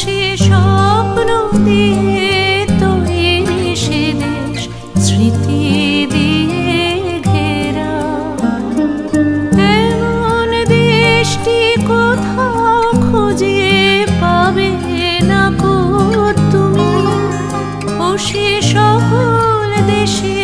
সে স্বপ্ন দিয়ে তৈরি সে দেশ স্মৃতি দিয়ে ঘেরা। এমন দেশটি কোথাও খুঁজে পাবে না কো তুমি। ও সে সকল দেশে